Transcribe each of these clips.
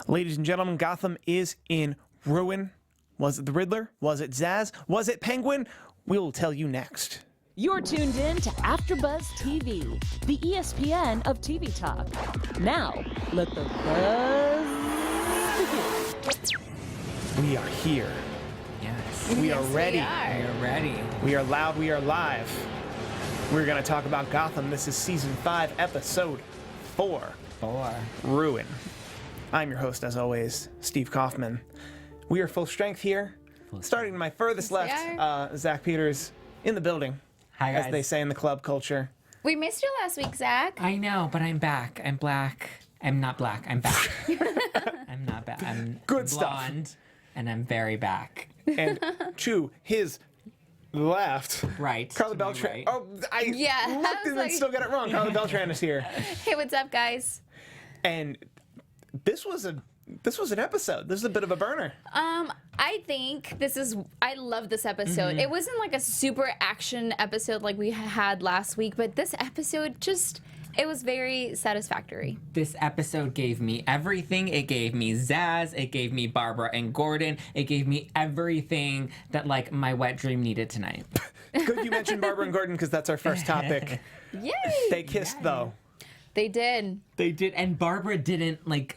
Ladies and gentlemen, Gotham is in ruin. Was it the Riddler? Was it Zaz? Was it Penguin? We will tell you next. You're tuned in to Afterbuzz TV, the ESPN of TV talk. Now, let the buzz begin. We are here. Yes. We are ready. We are ready. We are loud. We are live. We're going to talk about Gotham. This is Season 5, Episode 4. Ruin. I'm your host, as always, Steve Kaufmann. We are full strength here. Starting to my furthest left, Zack Peters in the building. Hi, guys. As they say in the club culture. We missed you last week, Zack. I know, but I'm back. I'm black. I'm not black. I'm back. I'm not back. I'm Good blonde, stuff. and I'm very back. And to his left. Right. Karla to my Beltran. right. Oh, I looked and then still got it wrong. Karla Beltran is here. Hey, what's up, guys? And this was an episode. This is a bit of a burner. I think I love this episode. Mm-hmm. It wasn't like a super action episode like we had last week, but this episode it was very satisfactory. This episode gave me everything. It gave me Zaz. It gave me Barbara and Gordon. It gave me everything that, like, my wet dream needed tonight. Good you mentioned Barbara and Gordon because that's our first topic. Yay! They kissed, though. They did. They did, and Barbara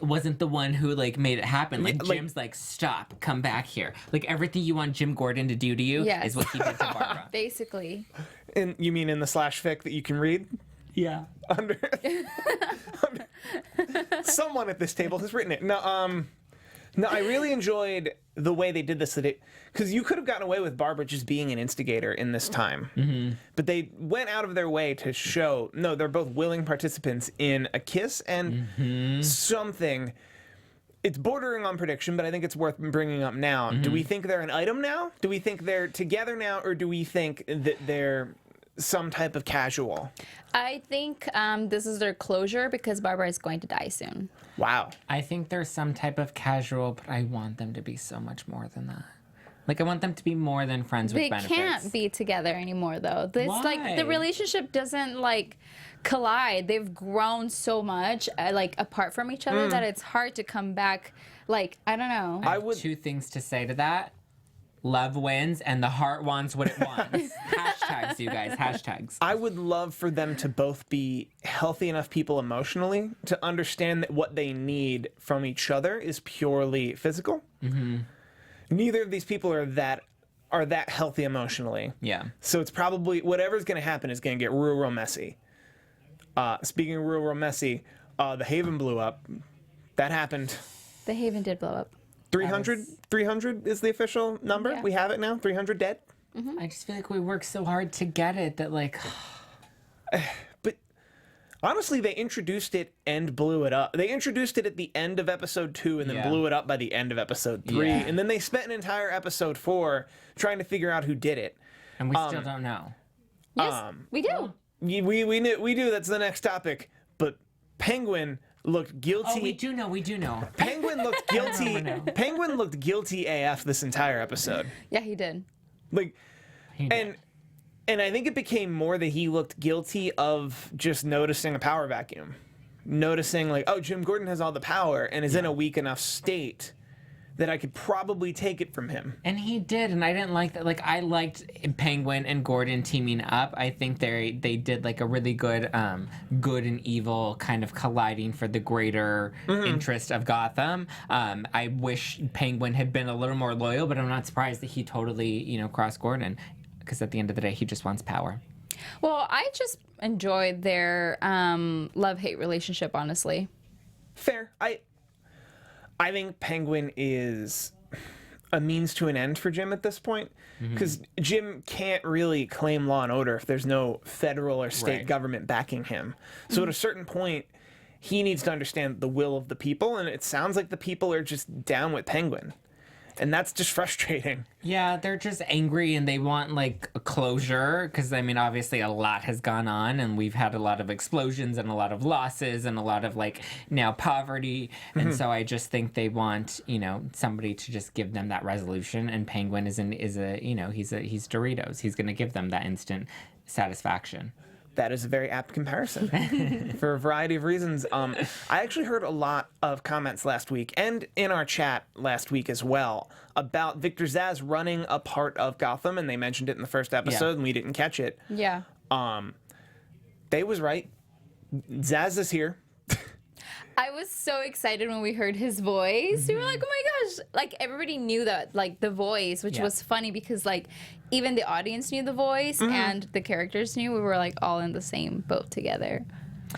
wasn't the one who, like, made it happen. Like, Yeah, like- Jim's like, stop, come back here. Like, everything you want Jim Gordon to do to you Yes. is what he did to Barbara. Basically. And you mean in the slash fic that you can read? Yeah. Under someone at this table has written it. No, I really enjoyed the way they did this. Because you could have gotten away with Barbara just being an instigator in this time. Mm-hmm. But they went out of their way to show, no, they're both willing participants in a kiss and something. It's bordering on prediction, but I think it's worth bringing up now. Do we think they're an item now? Do we think they're together now? Or do we think that they're some type of casual? I think this is their closure because Barbara is going to die soon. Wow. I think there's some type of casual, but I want them to be so much more than that. Like, I want them to be more than friends with They benefits. can't be together anymore, though. This Why? the relationship doesn't collide. They've grown so much apart from each other that it's hard to come back. I don't know. I have two things to say to that. Love wins, and the heart wants what it wants. Hashtags, you guys. Hashtags. I would love for them to both be healthy enough people emotionally to understand that what they need from each other is purely physical. Mm-hmm. Neither of these people are that healthy emotionally. Yeah. So it's probably whatever's going to happen is going to get real messy. Speaking of real messy, the Haven blew up. That happened. The Haven did blow up. 300 is the official number. Yeah. We have it now. 300 dead. I just feel like we worked so hard to get it that, like... But honestly, they introduced it and blew it up. They introduced it at the end of episode 2 and then blew it up by the end of episode 3. Yeah. And then they spent an entire episode 4 trying to figure out who did it. And we still don't know. Yes, we do. We do. That's the next topic. But Penguin looked guilty. Oh, we do know. Penguin looked guilty. Penguin looked guilty AF this entire episode. Yeah, he did. And I think it became more that he looked guilty of just noticing a power vacuum. Noticing, Jim Gordon has all the power and is in a weak enough state that I could probably take it from him. And he did, and I didn't like that. Like, I liked Penguin and Gordon teaming up. I think they did, a really good good and evil kind of colliding for the greater interest of Gotham. I wish Penguin had been a little more loyal, but I'm not surprised that he totally, crossed Gordon. Because at the end of the day, he just wants power. Well, I just enjoyed their love-hate relationship, honestly. Fair. I think Penguin is a means to an end for Jim at this point. Because Jim can't really claim law and order if there's no federal or state government backing him. So at a certain point, he needs to understand the will of the people. And it sounds like the people are just down with Penguin. And that's just frustrating. Yeah, they're just angry and they want, a closure. Because, obviously a lot has gone on. And we've had a lot of explosions and a lot of losses and a lot of, now poverty. And so I just think they want, somebody to just give them that resolution. And Penguin he's Doritos. He's going to give them that instant satisfaction. That is a very apt comparison for a variety of reasons. I actually heard a lot of comments last week and in our chat last week as well about Victor Zsasz running a part of Gotham, and they mentioned it in the first episode, and we didn't catch it. Yeah. They was right. Zsasz is here. I was so excited when we heard his voice. We were like, oh my gosh. Like, everybody knew that, like, the voice, which was funny because, like, even the audience knew the voice and the characters knew. We were, like, all in the same boat together.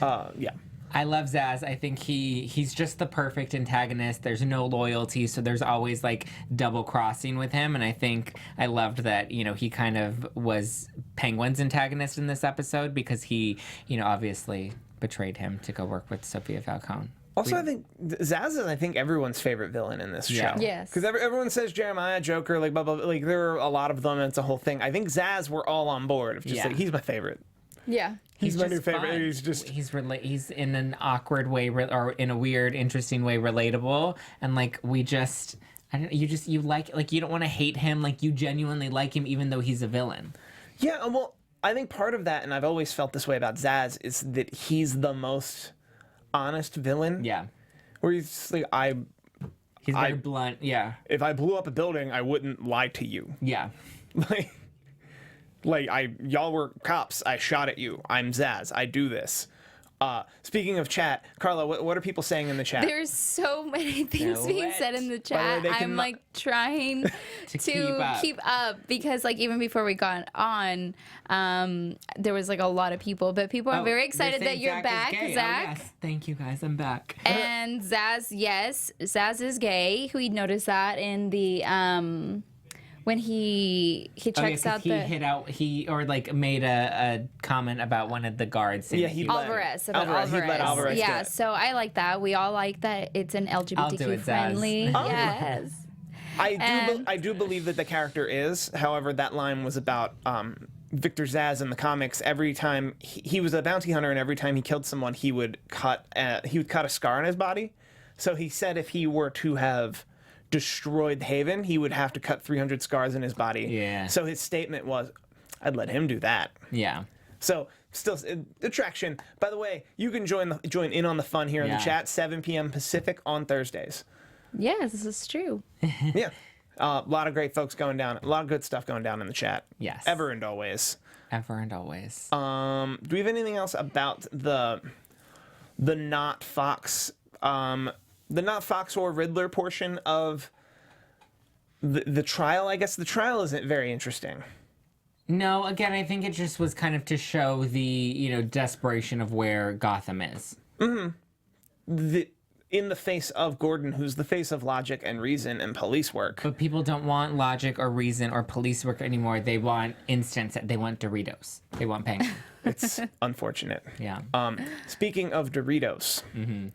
Yeah. I love Zsasz. I think he's just the perfect antagonist. There's no loyalty, so there's always like double crossing with him. And I think I loved that, you know, he kind of was Penguin's antagonist in this episode because he, you know, obviously betrayed him to go work with Sophia Falcone. Also, I think Zsasz is, I think, everyone's favorite villain in this show. Yes. Because everyone says Jeremiah, Joker, like, blah, blah, blah. Like, there are a lot of them, and it's a whole thing. I think Zsasz, we're all on board of just, like, he's my favorite. Yeah. He's my just new favorite. fun. He's just... He's in an awkward way, or in a weird, interesting way, relatable. And, like, we just... I don't, you like, you don't want to hate him. Like, you genuinely like him, even though he's a villain. Yeah, well, I think part of that, and I've always felt this way about Zsasz, is that he's the most honest villain. Yeah. Where he's just like, He's very blunt. Yeah. if I blew up a building, I wouldn't lie to you. Yeah. Y'all were cops. I shot at you. I'm Zsasz. I do this. Speaking of chat, Karla, what are people saying in the chat? There's so many things being said in the By chat. the way, I'm like trying to keep up because like even before we got on, there was like a lot of people, but people are very excited that you're back, Zack. Oh, yes. Thank you guys. I'm back. And Zsasz, yes, Zsasz is gay. We noticed that in the when he checks out he hit out made a comment about one of the guards. Yeah, he Alvarez. He let Alvarez do Yeah, it. so I like that. We all like that it's an LGBTQ friendly. Zsasz. Yes. I do believe that the character is. However, that line was about Victor Zsasz in the comics. Every time he was a bounty hunter, and every time he killed someone, he would cut a scar on his body. So he said if he were to have destroyed Haven, he would have to cut 300 scars in his body. Yeah. So his statement was, I'd let him do that. Yeah. So still attraction. By the way, you can join in on the fun here in the chat, 7 p.m. Pacific on Thursdays. Yes, this is true. Yeah. A lot of great folks going down. A lot of good stuff going down in the chat. Yes. Ever and always. Ever and always. Do we have anything else about the not Fox or Riddler portion of the trial? I guess the trial isn't very interesting. No, again, I think it just was kind of to show the, desperation of where Gotham is. Mm-hmm. In the face of Gordon, who's the face of logic and reason and police work. But people don't want logic or reason or police work anymore. They want instant. They want Doritos. They want Penguin. It's unfortunate. Yeah. Speaking of Doritos. Mm-hmm.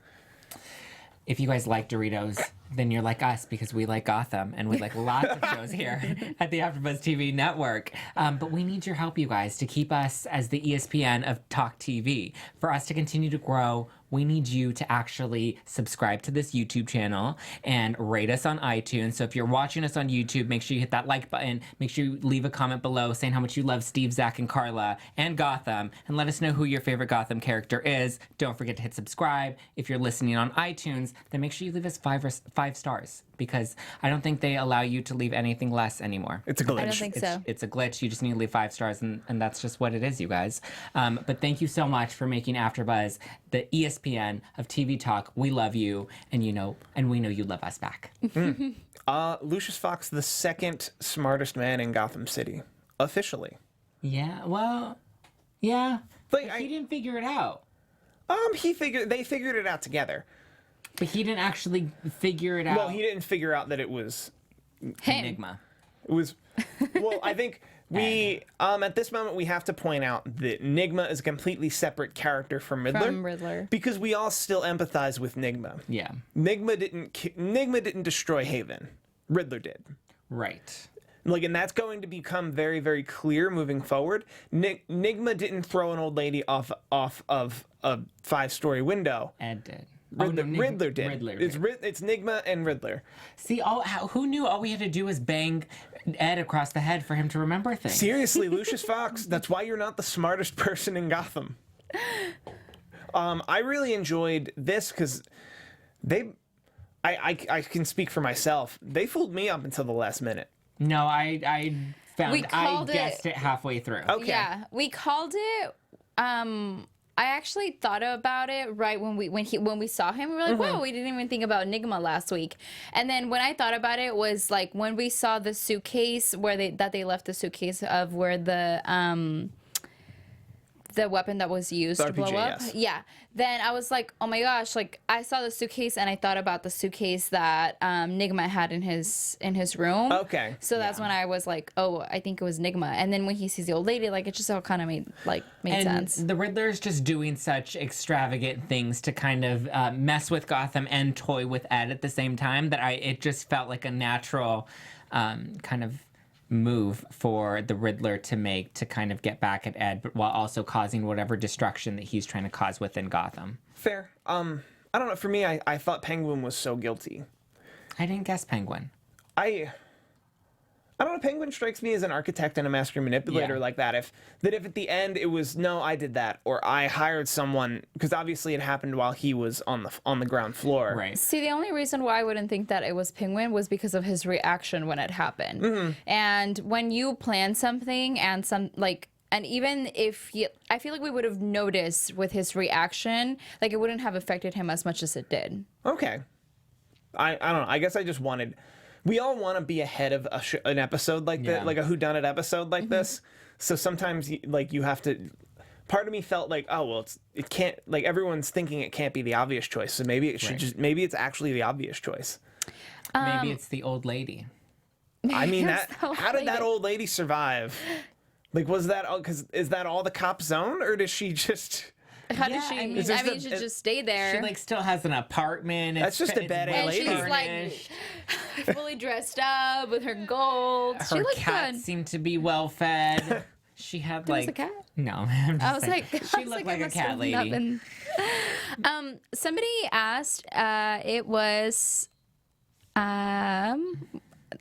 If you guys like Doritos, then you're like us because we like Gotham and we like lots of shows here at the AfterBuzz TV network. But we need your help, you guys, to keep us as the ESPN of Talk TV. For us to continue to grow, we need you to actually subscribe to this YouTube channel and rate us on iTunes. So if you're watching us on YouTube, make sure you hit that like button. Make sure you leave a comment below saying how much you love Steve, Zack, and Karla and Gotham. And let us know who your favorite Gotham character is. Don't forget to hit subscribe. If you're listening on iTunes, then make sure you leave us five stars, because I don't think they allow you to leave anything less anymore. It's a glitch. I don't think so. It's a glitch. You just need to leave 5 stars, and that's just what it is, you guys. But thank you so much for making AfterBuzz the ESPN of TV talk. We love you, and we know you love us back. Lucius Fox, the second smartest man in Gotham City, officially. Yeah. Well. Yeah. Like, he didn't figure it out. They figured it out together. But he didn't actually figure it out. Well, he didn't figure out that it was Enigma. It was, well, I think at this moment, we have to point out that Nigma is a completely separate character from Riddler. Because we all still empathize with Nigma. Yeah. Nigma didn't destroy Haven. Riddler did. Right. And that's going to become very, very clear moving forward. Nigma didn't throw an old lady off of a 5-story window. Ed did. Riddler did. Riddler It's did. It's Nigma and Riddler. See, who knew all we had to do was bang Ed across the head for him to remember things? Seriously, Lucius Fox, that's why you're not the smartest person in Gotham. I really enjoyed this because I can speak for myself. They fooled me up until the last minute. No, I guessed it halfway through. Okay. Yeah, we called it. I actually thought about it right when we saw him. We were like, "Whoa, we didn't even think about Enigma last week." And then when I thought about it, was like when we saw the suitcase where they left the suitcase of where the weapon that was used The to blow RPG, up. yes. Yeah. Then I was like, oh my gosh, like I saw the suitcase and I thought about the suitcase that Nigma had in his room. Okay. So that's when I was like, oh, I think it was Nigma. And then when he sees the old lady, like it just all kind of made And sense. the Riddler's just doing such extravagant things to kind of mess with Gotham and toy with Ed at the same time that it just felt like a natural kind of move for the Riddler to make to kind of get back at Ed, but while also causing whatever destruction that he's trying to cause within Gotham. Fair. I don't know. For me, I thought Penguin was so guilty. I didn't guess Penguin. I don't know. Penguin strikes me as an architect and a master manipulator Yeah. like that. If at the end it was no, I did that, or I hired someone, because obviously it happened while he was on the ground floor. Right. See, the only reason why I wouldn't think that it was Penguin was because of his reaction when it happened. And when you plan something and and even if I feel like we would have noticed with his reaction, like it wouldn't have affected him as much as it did. Okay. I don't know. I guess I just wanted. We all want to be ahead of an episode like Yeah. that, like a whodunit episode like this. So sometimes, you have to. Part of me felt like, oh well, it can't. Like everyone's thinking it can't be the obvious choice. So maybe it should maybe it's actually the obvious choice. Maybe it's the old lady. I mean, It's the old how did that lady. old lady survive? Like, was that because is that all the cop's own, or does she just? How Yeah, does she? I mean, It's I just mean, a- she should just stay there. She still has an apartment. That's just a it's bad well lady. And she's like furnished. fully dressed up with her gold. She Her looked cat good. seemed to be well fed. She had There was like a cat? No, I'm just I was saying. like, She looked like a cat lady. Somebody asked. It was. I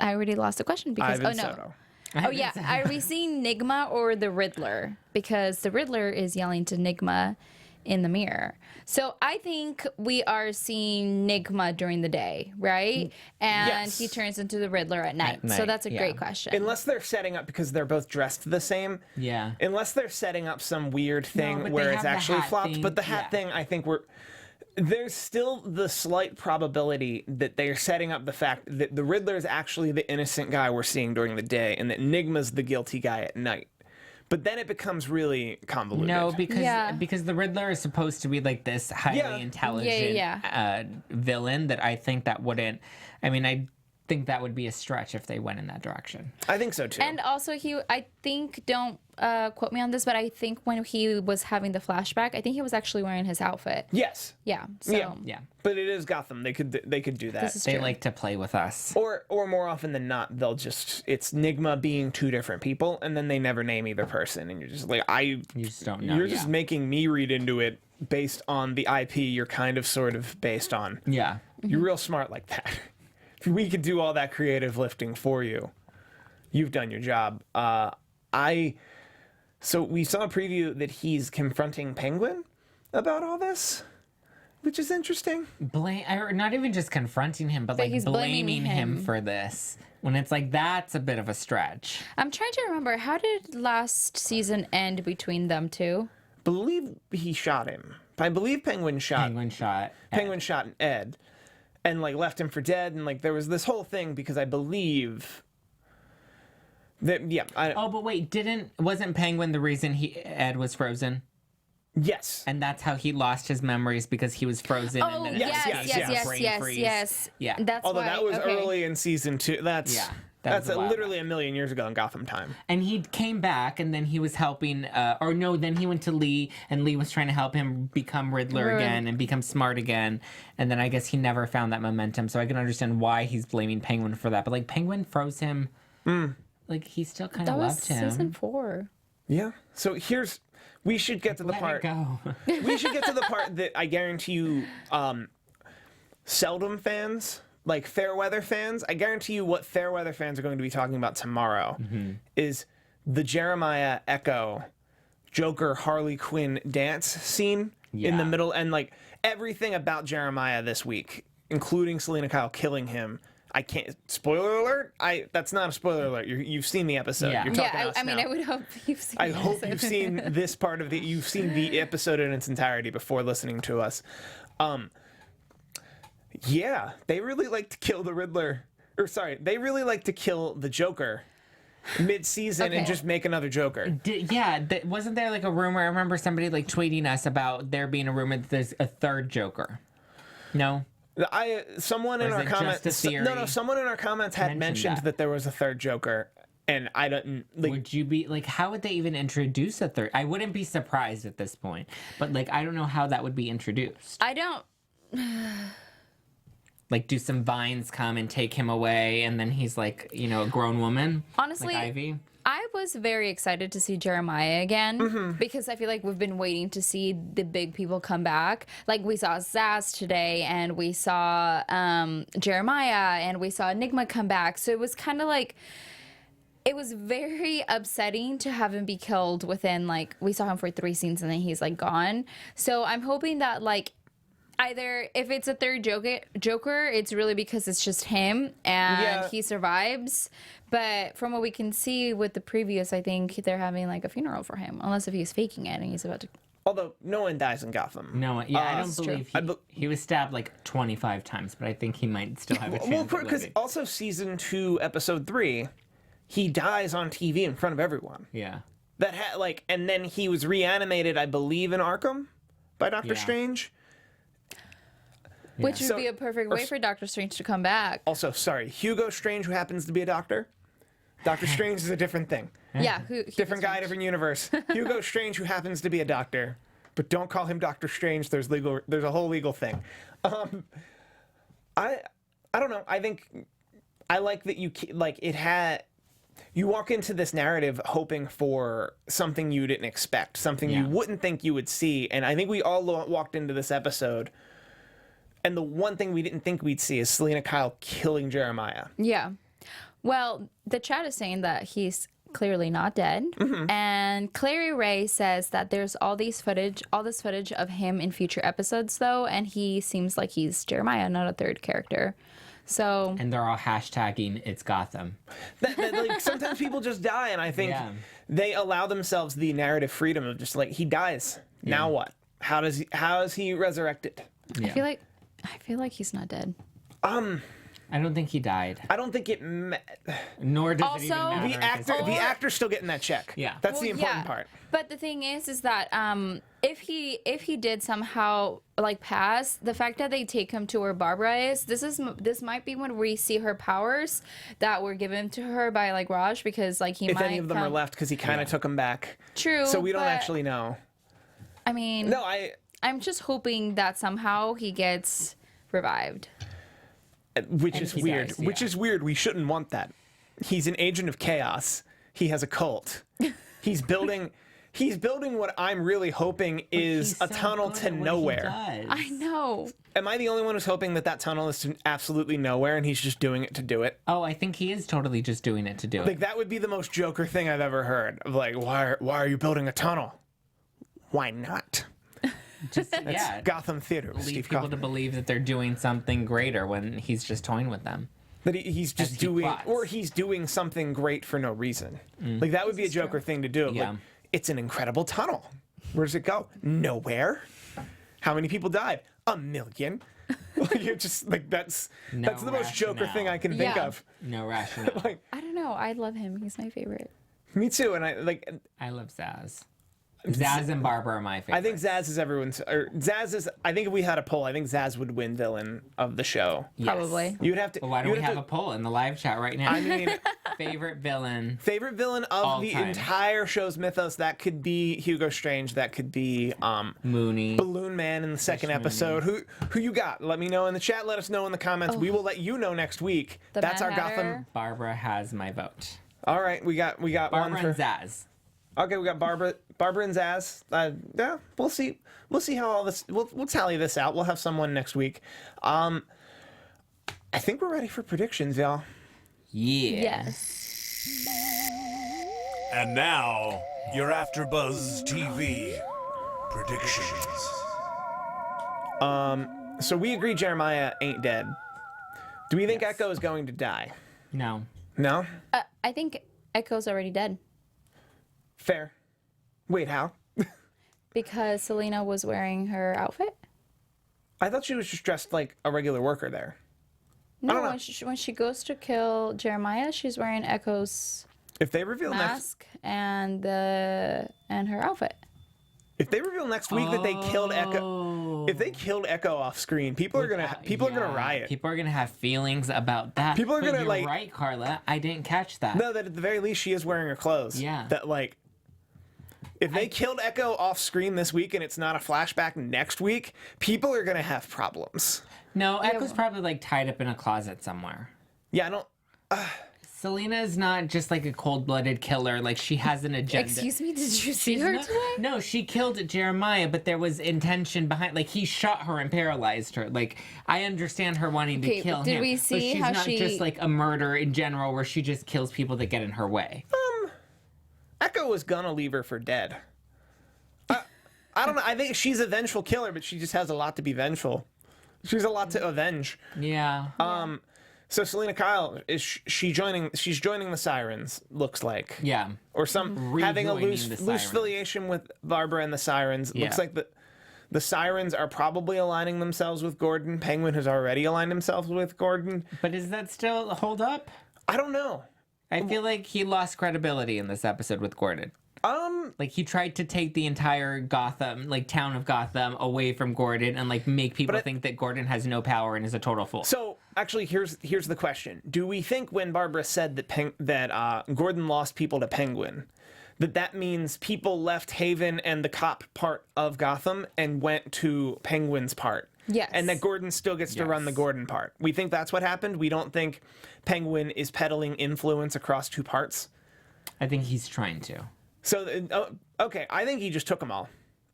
already lost the question because Ivan oh no. Soto. Oh yeah, are we seeing Nigma or the Riddler? Because the Riddler is yelling to Nigma in the mirror. So I think we are seeing Nigma during the day, right? And Yes. he turns into the Riddler at night. So night, that's a yeah. great question. Unless they're setting up because they're both dressed the same. Yeah. Unless they're setting up some weird thing but they where it's have the actually hat flopped. thing, But the hat yeah. thing, I think there's still the slight probability that they're setting up the fact that the Riddler is actually the innocent guy we're seeing during the day, and that Nigma's the guilty guy at night. But then it becomes really convoluted. No, Yeah. because the Riddler is supposed to be like this highly Yeah. intelligent Yeah. villain that I think that wouldn't. I mean, I think that would be a stretch if they went in that direction. I think so too. And also, I think, don't quote me on this, but I think when he was having the flashback, I think he was actually wearing his outfit. yes, Yeah. So Yeah. Yeah, but it is Gotham. They could do that. this is they true. like to play with us. Or more often than not, it's Nigma being two different people, and then they never name either person, and you're just like, You just don't know. you're just making me read into it based on the IP you're kind of sort of based on. Yeah. You're real smart like that. If we could do all that creative lifting for you, you've done your job. So we saw a preview that he's confronting Penguin about all this, which is interesting. Or not even just confronting him, but like he's blaming blaming him him. for this. When it's like that's a bit of a stretch. I'm trying to remember, how did last season end between them two? Believe he shot him. I believe Penguin shot Penguin shot. Ed, and like left him for dead, and like there was this whole thing because I believe that Oh, but wait, wasn't Penguin the reason Ed was frozen? yes. And that's how he lost his memories because he was frozen. Oh, and then yes, yes, yes, yes, yes, brain yes, freeze. yes. Yeah. That's Although why, that was okay. early in season 2. That's Yeah, that's was a while literally a million years ago in Gotham time. And he came back, and then he was helping, then he went to Lee, and Lee was trying to help him become Riddler again and become smart again. And then I guess he never found that momentum, so I can understand why he's blaming Penguin for that. But, like, Penguin froze him. Like, he still kind That of was loved him. season 4. Yeah. So we should get to the Let part. it go. We should get to the part that I guarantee you Seldom fans, like Fairweather fans, I guarantee you what Fairweather fans are going to be talking about tomorrow is the Jeremiah Echo Joker Harley Quinn dance scene in the middle, and like everything about Jeremiah this week, including Selena Kyle killing him. I can't. Spoiler alert! That's not a spoiler alert. You've seen the episode. Yeah. You're talking to us I mean, now. I would hope you've seen. I hope you've seen this part of you've seen the episode in its entirety before listening to us. Yeah, they really like to kill the Riddler. Or sorry, they really like to kill the Joker mid-season and just make another Joker. Wasn't there like a rumor? I remember somebody like tweeting us about there being a rumor that there's a third Joker. No. Someone in our comments. Someone in our comments had mentioned that there was a third Joker, and I don't. Like, would you be like? How would they even introduce a third? I wouldn't be surprised at this point, but like, I don't know how that would be introduced. I don't. Like, do some vines come and take him away, and then he's like, you know, a grown woman? Honestly, like Ivy? I was very excited to see Jeremiah again because I feel like we've been waiting to see the big people come back. Like, we saw Zaz today, and we saw Jeremiah, and we saw Enigma come back. So it was kind of like, it was very upsetting to have him be killed within, like, we saw him for 3 scenes, and then he's, like, gone. So I'm hoping that, like, either if it's a third Joker, it's really because it's just him and he survives. But from what we can see with the previews, I think they're having like a funeral for him, unless if he's faking it and he's about to. Although no one dies in Gotham. No, I don't believe he was stabbed like 25 times, but I think he might still have a chance. Well, because also season 2, episode 3, he dies on TV in front of everyone. Yeah. And then he was reanimated, I believe, in Arkham by Doctor Strange. Which would be a perfect way for Doctor Strange to come back. Also, sorry, Hugo Strange, who happens to be a doctor. Doctor Strange is a different thing. Yeah, different guy, different universe. Hugo Strange, who happens to be a doctor, but don't call him Doctor Strange. There's a whole legal thing. I don't know. I think I like that you walk into this narrative hoping for something you didn't expect, something you wouldn't think you would see, and I think we all walked into this episode. And the one thing we didn't think we'd see is Selena Kyle killing Jeremiah. Yeah. Well, the chat is saying that he's clearly not dead. And Clary Ray says that there's all this footage of him in future episodes, though, and he seems like he's Jeremiah, not a third character. So. And they're all hashtagging it's Gotham. Like, sometimes people just die, and I think they allow themselves the narrative freedom of just like, he dies. Now what? How is he resurrected? Yeah. I feel like he's not dead. I don't think he died. I don't think it. Nor does Also, it even matter. The actor's still getting that check. Yeah, that's the important part. But the thing is that if he did somehow like pass, the fact that they take him to where Barbara is, this might be when we see her powers that were given to her by like Raj, because like if any of them are left, because he kind of took them back. True. So we don't actually know. I mean, no, I'm just hoping that somehow he gets revived. Which is weird. Dies, Which is weird. We shouldn't want that. He's an agent of chaos. He has a cult. He's building what I'm really hoping is a tunnel to nowhere. I know. Am I the only one who's hoping that tunnel is to absolutely nowhere and he's just doing it to do it? Oh, I think he is totally just doing it to do it. Like, that would be the most Joker thing I've ever heard. Of like, why are you building a tunnel? Why not? Gotham Theater. Lead Steve people Kaufmann. to believe that they're doing something greater when he's just toying with them. That he's just he's doing something great for no reason. Like, that would be a Joker thing to do. Yeah. Like, it's an incredible tunnel. Where does it go? Nowhere. How many people died? 1 million. Like, you're just like, that's the most Joker thing I can think of. No rationale. Like, I don't know. I love him. He's my favorite. Me too. And I love Zaz. Zaz and Barbara are my favorite. I think Zaz is everyone's. Or Zaz is. I think if we had a poll, I think Zaz would win villain of the show. Yes. Probably. You'd have to. Well, why don't we have a poll in the live chat right now? I mean, favorite villain of the entire show's mythos. That could be Hugo Strange. That could be Mooney, Balloon Man in the second episode. Who you got? Let me know in the chat. Let us know in the comments. We will let you know next week. That's our Gotham. Barbara has my vote. All right, we got Barbara one for and Zaz. Okay, we got Barbara and Zaz. Yeah, we'll see. We'll see how all this. We'll tally this out. We'll have someone next week. I think we're ready for predictions, y'all. Yeah. Yes. And now, your AfterBuzz TV predictions. So we agree Jeremiah ain't dead. Do we think Echo is going to die? No. No? I think Echo's already dead Fair. Wait, how? because Selena was wearing her outfit. I thought she was just dressed like a regular worker there. No, don't know. when she goes to kill Jeremiah, she's wearing Echo's If they reveal mask and her outfit. If they reveal next week that they killed Echo, if they killed Echo off screen, people are gonna riot. People are gonna have feelings about that. People are But gonna, you're like- right, Karla. I didn't catch that. No, that at the very least she is wearing her clothes. Yeah. That like, if they killed Echo off screen this week and it's not a flashback next week, people are gonna have problems. No, Echo's probably like tied up in a closet somewhere. Yeah, I don't. Selena is not just like a cold-blooded killer. Like, she has an agenda. Excuse me, did you see She's her not- today? No, she killed Jeremiah, but there was intention behind. Like, he shot her and paralyzed her. Like, I understand her wanting to Okay, kill but did him. we but see she's how not she- just like a murder in general, where she just kills people that get in her way. Echo was gonna leave her for dead. I don't know. I think she's a vengeful killer, but she just has a lot to be vengeful. She's a lot to avenge. Yeah. So Selena Kyle she's joining the Sirens, looks like. Yeah. Or some having a Rejoining loose the loose Sirens. affiliation with Barbara and the Sirens. Yeah. Looks like the Sirens are probably aligning themselves with Gordon. Penguin has already aligned himself with Gordon. But does that still hold up? I don't know. I feel like he lost credibility in this episode with Gordon. Like, he tried to take the entire Gotham, like, town of Gotham away from Gordon and, like, make people think that Gordon has no power and is a total fool. So actually, here's the question: do we think when Barbara said that Gordon lost people to Penguin, that means people left Haven and the cop part of Gotham and went to Penguin's part? Yes. And that Gordon still gets to run the Gordon part. We think that's what happened. We don't think Penguin is peddling influence across two parts. I think he's trying to. So, okay, I think he just took them all,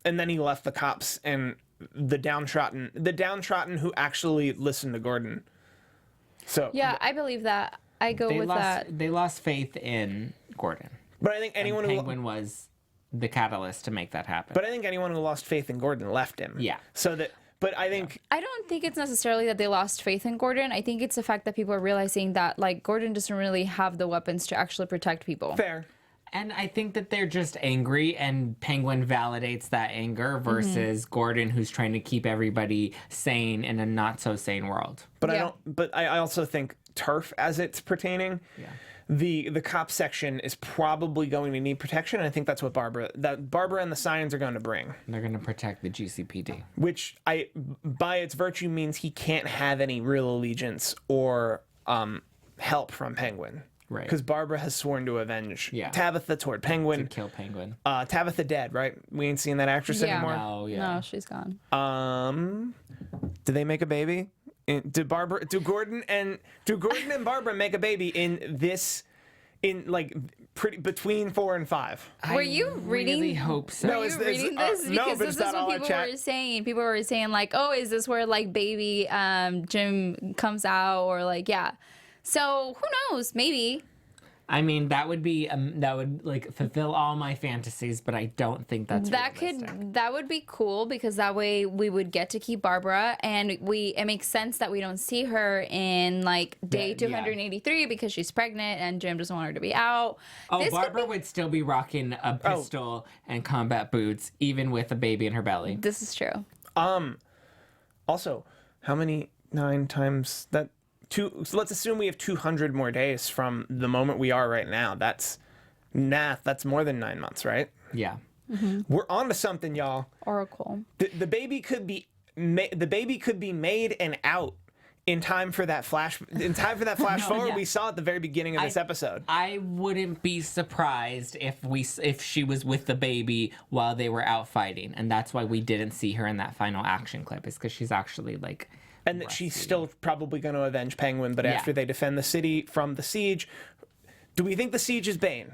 and then he left the cops and the downtrodden who actually listened to Gordon. So Yeah, I believe that. I go with that. They lost faith in Gordon. but I think anyone who Penguin was the catalyst to make that happen. But I think anyone who lost faith in Gordon left him. Yeah. So that, but I think I don't think it's necessarily that they lost faith in Gordon. I think it's the fact that people are realizing that, like, Gordon doesn't really have the weapons to actually protect people. fair. And I think that they're just angry, and Penguin validates that anger versus Gordon, who's trying to keep everybody sane in a not so sane world. But Yeah. I also think turf, as it's pertaining, the cop section is probably going to need protection. And I think that's what Barbara and the Sirens are going to bring, They're going to protect the GCPD. which by its virtue means he can't have any real allegiance or help from Penguin. Right. Because Barbara has sworn to avenge Tabitha toward Penguin. Kill Penguin. Tabitha dead, right? We ain't seeing that actress Yeah. anymore. Oh, yeah. No, she's gone. Did they make a baby? Do Gordon and Barbara make a baby between 4 and 5? Were you I reading? really hope so. No, Were you reading this? no, Because but this it's is not what all our people chat. were saying. People were saying, like, oh, is this where, like, baby Jim comes out? Or, like, yeah. So, who knows? Maybe. I mean, that would like fulfill all my fantasies, but I don't think that's realistic. That would be cool, because that way we would get to keep Barbara, and it makes sense that we don't see her in, like, day 283 because she's pregnant and Jim doesn't want her to be out. Oh, This could Barbara would still be rocking a pistol and combat boots, even with a baby in her belly. This is true. Also, how many 9 times that? So let's assume we have 200 more days from the moment we are right now. That's more than 9 months, right? Yeah. We're on to something, y'all. Oracle. The baby could be made and out in time for that flash forward we saw at the very beginning of this episode. I wouldn't be surprised if she was with the baby while they were out fighting, and that's why we didn't see her in that final action clip. Is because she's actually like. And that she's still probably going to avenge Penguin, but after they defend the city from the siege, do we think the siege is Bane?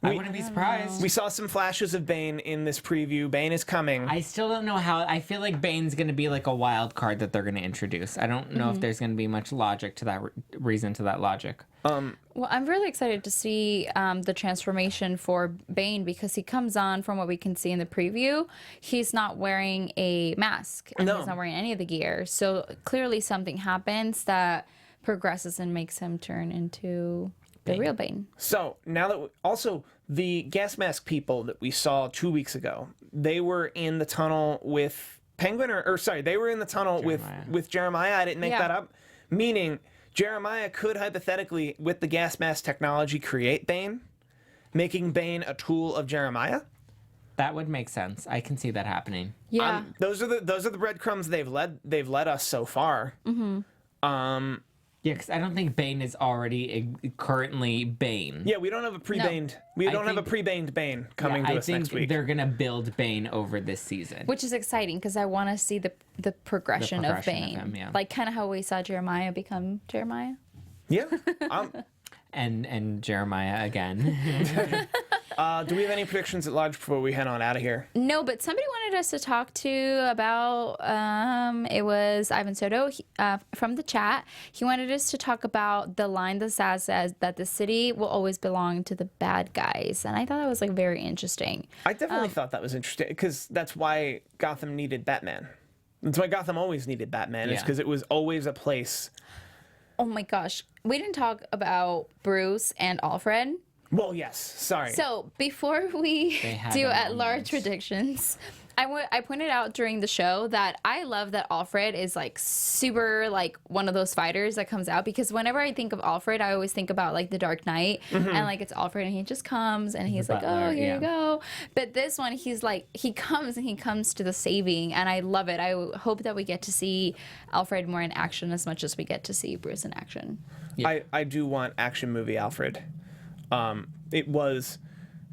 I wouldn't be surprised. We saw some flashes of Bane in this preview. Bane is coming. I still don't know how. I feel like Bane's going to be like a wild card that they're going to introduce. I don't know if there's going to be much logic to that reason to that logic. Well, I'm really excited to see the transformation for Bane because he comes on, from what we can see in the preview, he's not wearing a mask and he's not wearing any of the gear. So clearly something happens that progresses and makes him turn into the real Bane. So now that also the gas mask people that we saw 2 weeks ago, they were in the tunnel with Penguin, or sorry, they were in the tunnel with Jeremiah. I didn't make that up. Meaning Jeremiah could hypothetically, with the gas mask technology, create Bane, making Bane a tool of Jeremiah. That would make sense. I can see that happening. Yeah. Those are the breadcrumbs they've led us so far. Yeah, because I don't think Bane is already currently Bane. Yeah, we don't have a pre-baned. We don't have a pre-baned Bane coming to us next week. I think they're gonna build Bane over this season, Which is exciting because I want to see the progression of Bane. him, yeah. Like kind of how we saw Jeremiah become Jeremiah. Yeah. and Jeremiah again. Do we have any predictions at large before we head on out of here? No, but somebody wanted us to talk to about, it was Ivan Soto from the chat. He wanted us to talk about the line that says that the city will always belong to the bad guys. And I thought that was like very interesting. I definitely thought that was interesting because that's why Gotham needed Batman. That's why Gotham always needed Batman, is because it was always a place. Oh my gosh. We didn't talk about Bruce and Alfred. Well, yes. Sorry. So before we do a at-large predictions, I pointed out during the show that I love that Alfred is like super like one of those fighters that comes out, because whenever I think of Alfred, I always think about like the Dark Knight and like it's Alfred and he just comes and he's like, oh, here you go. But this one, he's like, he comes to the saving, and I love it. I hope that we get to see Alfred more in action as much as we get to see Bruce in action. Yeah. I do want action movie Alfred. It was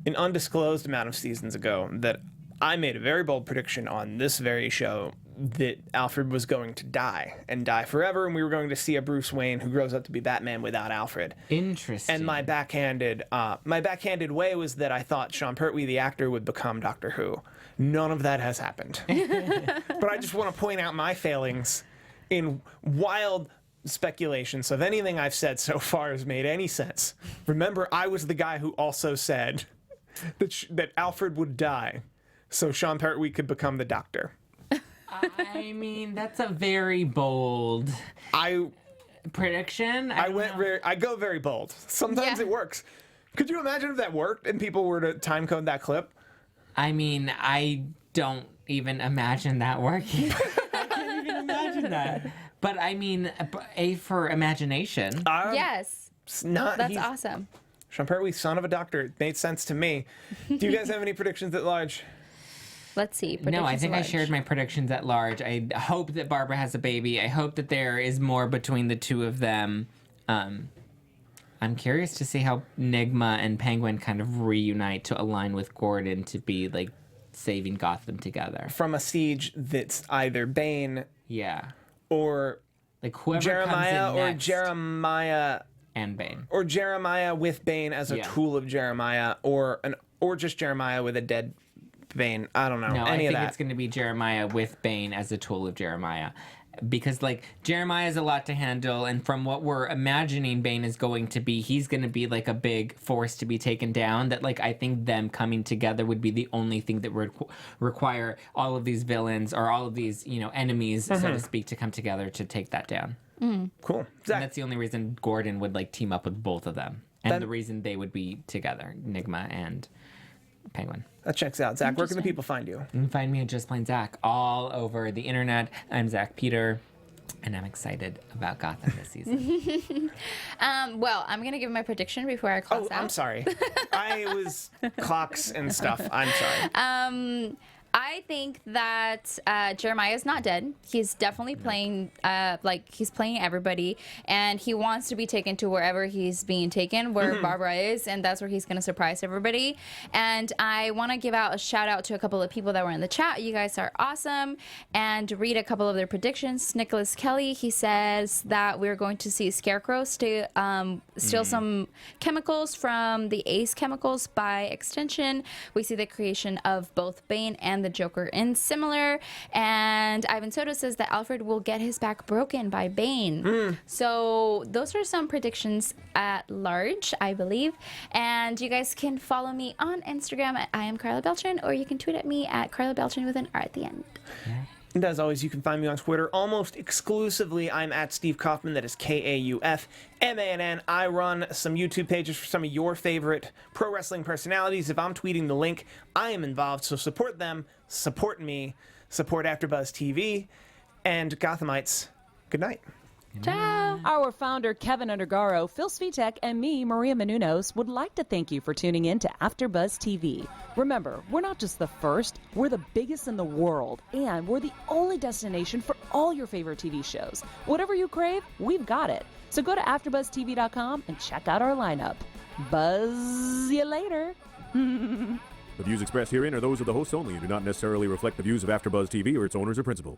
an undisclosed amount of seasons ago that I made a very bold prediction on this very show that Alfred was going to die and die forever, and we were going to see a Bruce Wayne who grows up to be Batman without Alfred. Interesting. And my backhanded way was that I thought Sean Pertwee, the actor, would become Doctor Who. None of that has happened. But I just want to point out my failings in wild speculation. So if anything I've said so far has made any sense, remember I was the guy who also said that Alfred would die so Sean Pertwee could become the Doctor. I mean, that's a very bold prediction. I go very bold. Sometimes it works. Could you imagine if that worked and people were to time code that clip? I mean, I don't even imagine that working. I can't even imagine that. But I mean, A for imagination. Yes. That's awesome. Sean Pertwee, son of a doctor. It made sense to me. Do you guys have any predictions at large? Let's see. No, I think I shared my predictions at large. I hope that Barbara has a baby. I hope that there is more between the two of them. I'm curious to see how Nigma and Penguin kind of reunite to align with Gordon to be like saving Gotham together. From a siege that's either Bane or like whoever Jeremiah comes in next, or Jeremiah and Bane. Or Jeremiah with Bane as a tool of Jeremiah, or just Jeremiah with a dead Bane. I don't know. No, I think it's going to be Jeremiah with Bane as a tool of Jeremiah. Because, like, Jeremiah has a lot to handle, and from what we're imagining Bane is going to be, he's going to be, like, a big force to be taken down, that, like, I think them coming together would be the only thing that would require all of these villains, or all of these, enemies, so to speak, to come together to take that down. Cool. Zack. And that's the only reason Gordon would, like, team up with both of them. And the reason they would be together, Nigma and Penguin. That checks out. Zack, where can the people find you? You can find me at Just Plain Zack all over the internet. I'm Zack Peter, and I'm excited about Gotham this season. Well, I'm going to give my prediction before I close out. I'm sorry. I was clocks and stuff. I'm sorry. I think that Jeremiah is not dead. He's definitely playing, he's playing everybody, and he wants to be taken to wherever he's being taken, where Barbara is, and that's where he's going to surprise everybody. And I want to give out a shout out to a couple of people that were in the chat. You guys are awesome. And read a couple of their predictions. Nicholas Kelly, he says that we're going to see Scarecrow steal some chemicals from the Ace Chemicals. By extension, we see the creation of both Bane and the Joker in similar. And Ivan Soto says that Alfred will get his back broken by Bane. So those are some predictions at large, I believe. And you guys can follow me on Instagram at I am Karla Beltran, or you can tweet at me at Karla Beltran with an R at the end. And as always, you can find me on Twitter almost exclusively. I'm at Steve Kaufmann. That is Kaufmann. I run some YouTube pages for some of your favorite pro wrestling personalities. If I'm tweeting the link, I am involved. So support them, support me, support AfterBuzz TV, and Gothamites, good night. Ciao. Our founder, Kevin Undergaro, Phil Svitek, and me, Maria Menounos, would like to thank you for tuning in to AfterBuzz TV. Remember, we're not just the first, we're the biggest in the world, and we're the only destination for all your favorite TV shows. Whatever you crave, we've got it. So go to AfterBuzzTV.com and check out our lineup. Buzz you later. The views expressed herein are those of the hosts only and do not necessarily reflect the views of AfterBuzz TV or its owners or principals.